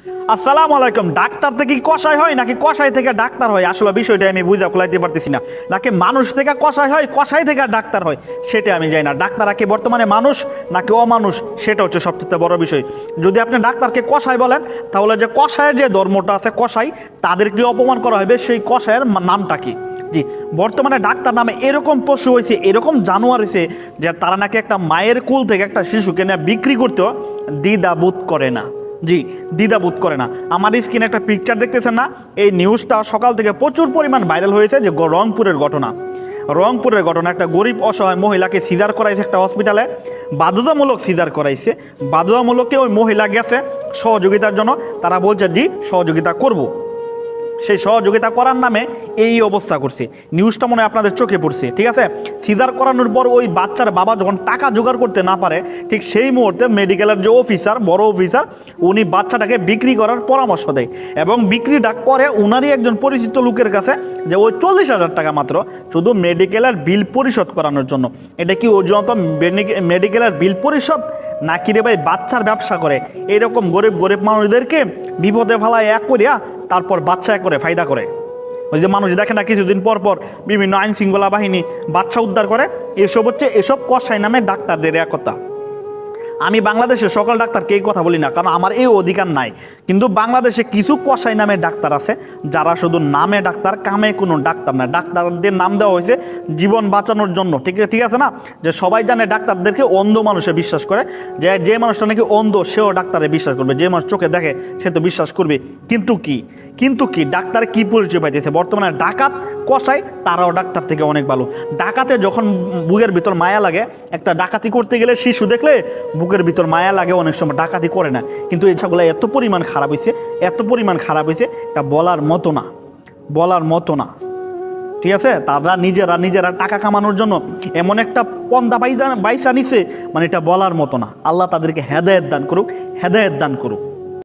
আসসালামু আলাইকুম। ডাক্তার থেকে কষাই হয় নাকি কষাই থেকে ডাক্তার হয়? আসলে বিষয়টা আমি বুঝা খুলাইতে পারতেছি না। নাকি মানুষ থেকে কষাই হয়, কষাই থেকে ডাক্তার হয়, সেটা আমি জানি না। ডাক্তাররা কি বর্তমানে মানুষ নাকি অমানুষ, সেটা হচ্ছে সবচেয়ে বড় বিষয়। যদি আপনি ডাক্তারকে কষাই বলেন, তাহলে যে কষায়ের যে ধর্মটা আছে কষাই, তাদেরকে অপমান করা হবে। সেই কষায়ের নামটা কি? জি, বর্তমানে ডাক্তার নামে এরকম পশু হয়েছে, এরকম জানোয়ার হয়েছে যে তারা নাকি একটা মায়ের কুল থেকে একটা শিশুকে নিয়ে বিক্রি করতেও দ্বিধাবোধ করে না। জি, দ্বিধাবোধ করে না। আমার স্ক্রিনে একটা পিকচার দেখতেছেন না? এই নিউজটা সকাল থেকে প্রচুর পরিমাণ ভাইরাল হয়েছে, যে রংপুরের ঘটনা। রংপুরের ঘটনা, একটা গরিব অসহায় মহিলাকে সিজার করাইছে একটা হসপিটালে, বাধ্যতামূলক সিজার করাইছে। বাধ্যতামূলককে ওই মহিলা গেছে সহযোগিতার জন্য, তারা বলছে জি সহযোগিতা করব। সেই সহযোগিতা করার নামে এই অবস্থা করছে। নিউজটা মনে হয় আপনাদের চোখে পড়ছে, ঠিক আছে? সিজার করানোর পর ওই বাচ্চার বাবা যখন টাকা জোগাড় করতে না পারে, ঠিক সেই মুহূর্তে মেডিকেলের যে অফিসার, বড় অফিসার, উনি বাচ্চাটাকে বিক্রি করার পরামর্শ দেয় এবং বিক্রিটা করে উনারই একজন পরিচিত লোকের কাছে, যে ওই 40,000 টাকা মাত্র শুধু মেডিকেলের বিল পরিশোধ করানোর জন্য। এটা কি ওর জন্য মেডিকেলের বিল পরিশোধ নাকি রে ভাই বাচ্চার ব্যবসা করে? এরকম গরিব গরিব মানুষদেরকে বিপদে ফেলায় এক করিয়া তারপর বাচ্চা করে ফায়দা করে। ওই যে মানুষ দেখে না কিছুদিন পর পর বিভিন্ন আইন শৃঙ্খলা বাহিনী বাচ্চা উদ্ধার করে, এসব হচ্ছে এসব কসাই নামে ডাক্তারদের একতা। আমি বাংলাদেশের সকল ডাক্তারকে এই কথা বলি না, কারণ আমার এই অধিকার নাই। কিন্তু বাংলাদেশে কিছু কসাই নামে ডাক্তার আছে যারা শুধু নামে ডাক্তার, কামে কোনো ডাক্তার না। ডাক্তারদের নাম দেওয়া হয়েছে জীবন বাঁচানোর জন্য, ঠিক আছে না? যে সবাই জানে ডাক্তারদেরকে অন্ধ মানুষে বিশ্বাস করে, যে মানুষটা নাকি অন্ধ সেও ডাক্তারে বিশ্বাস করবে, যে মানুষ চোখে দেখে সে তো বিশ্বাস করবে। কিন্তু কি ডাক্তার কি পরিচয় পাইতেছে বর্তমানে? ডাকাত কসাই তারাও ডাক্তার থেকে অনেক ভালো। ডাকাতে যখন বুকের ভিতর মায়া লাগে, একটা ডাকাতি করতে গেলে শিশু দেখলে বুকের ভিতর মায়া লাগে, অনেক সময় ডাকাতি করে না। কিন্তু এই ছাগলা এত পরিমাণ খারাপ হয়েছে, এটা বলার মতো না। ঠিক আছে? তারা নিজেরা টাকা কামানোর জন্য এমন একটা পন্থা বাইসা নিছে, মানে এটা বলার মতো না। আল্লাহ তাদেরকে হেদায়েত দান করুক।